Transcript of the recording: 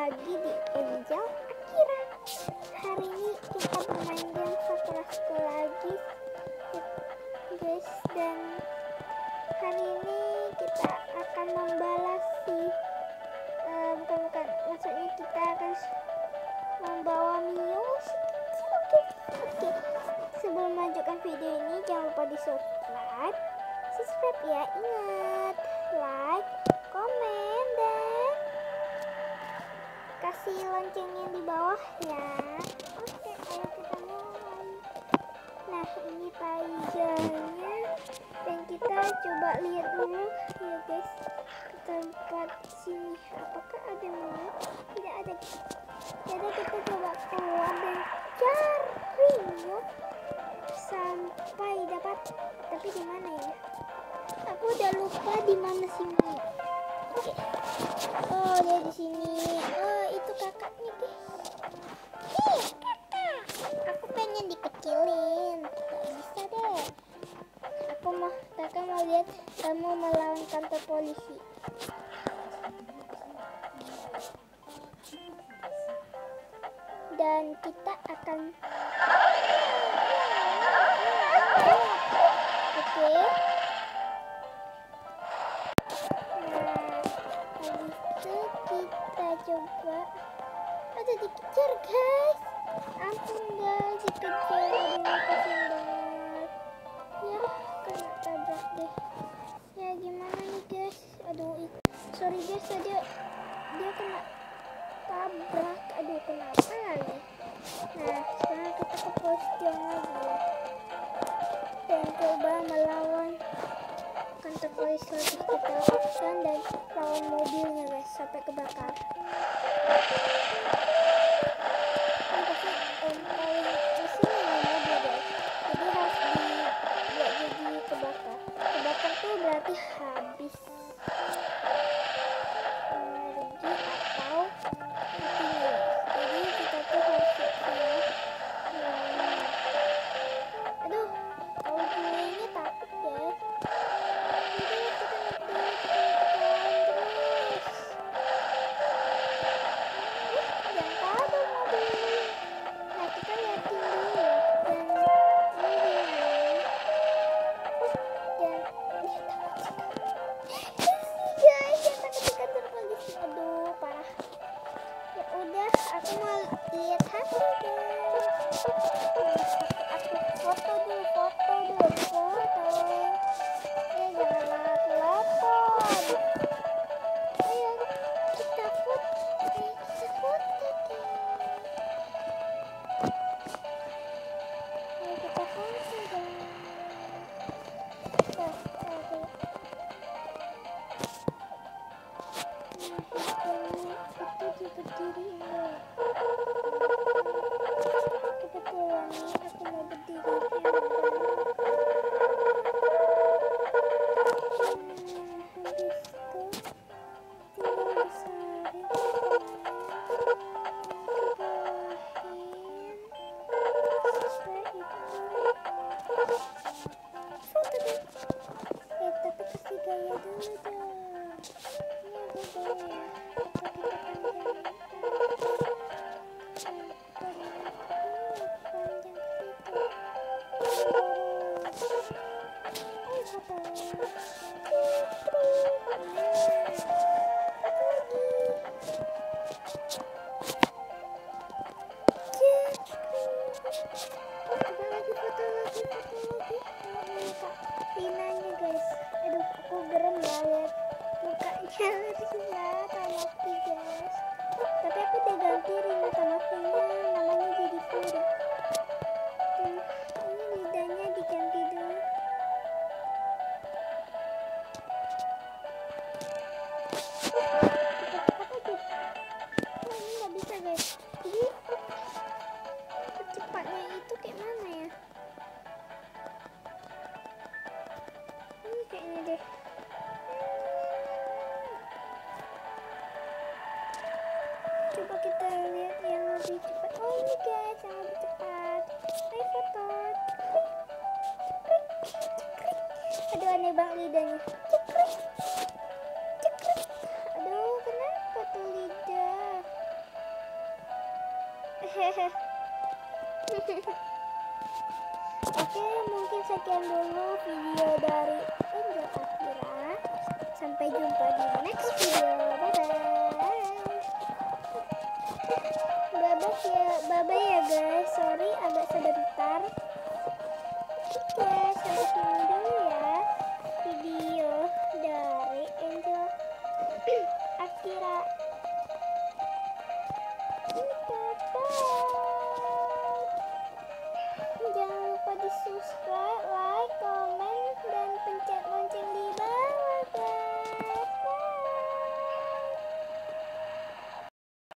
lagi di Angel Akira. Hari ini kita bermain game Sakura School lagi, guys. Dan hari ini kita akan membalas maksudnya kita akan membawa Mio. Oke. Sebelum melanjutkan video ini, jangan lupa di subscribe ya. Ingat, like, komen, dan kasih loncengnya di bawah ya. Oke, ayo kita mulai. Nah, ini Taiga-nya, dan kita coba lihat dulu ya guys, ke tempat sini. Apakah ada Mio? Tidak ada. Jadi kita coba keluar dan cari Mio sampai dapat. Tapi di mana ya? Aku udah lupa di mana sih Mio. Oke. Oh, dia di sini. Oh, itu kakaknya guys. Kakak. Aku pengen dikecilin. Gak bisa deh. Kakak mau lihat kamu melawan kantor polisi. Dan kita akan oke. Habis itu kita coba. Aduh, dikejar guys. Ampun guys, dikejar. Aduh, kasihan banget. Ya, kena tabrak deh. Ya, gimana nih guys? Aduh, sorry guys, dia kena tabrak. Aduh, kenapa lagi? Nah, sekarang kita ke posting lagi ya. Dan coba melawan kantor polisi lagi. Kita lakukan dan lawan mobilnya guys sampai kebakar. Ini pasti paling di sini nih mobil guys. Jadi harus dibuat jadi kebakar. Kebakar tuh berarti habis energi atau intinya. Jadi kita tuh harus siap. Aduh, kalau gue takut guys. Jadi kita terus. Jangan kabur mobil. Nah, kita liatin dulu. Dan guys, yang takut di kantor polisi. Aduh, parah. Ya udah, aku mau lihat HP guys. Aku foto dulu. Jangan lama telepon. Ayo kita foto guys. Ayo kita foto guys. Itu berdiri ini. Kebetulan nih aku mau berdiri. Tapi kasih gaya dulu dong. Ini ada gaya. Linanya guys, aduh aku gerem ya lihat mukanya Rina Tamaki guys. Tapi aku udah ganti Rina Tamakinya namanya jadi Furi. Ini lidahnya diganti dulu. Ini nggak bisa guys. Jadi kecepatnya itu kayak mana ya? Kayaknya deh. Coba kita lihat yang lebih cepat. Oh, ini guys yang lebih cepat. Ayo foto. Aduh, aneh banget lidahnya. Aduh, kenapa tuh lidah? Oke, mungkin sekian dulu video dari Angel Akira. Sampai jumpa di next video. Bye bye ya guys. Sorry agak sebentar. Oke.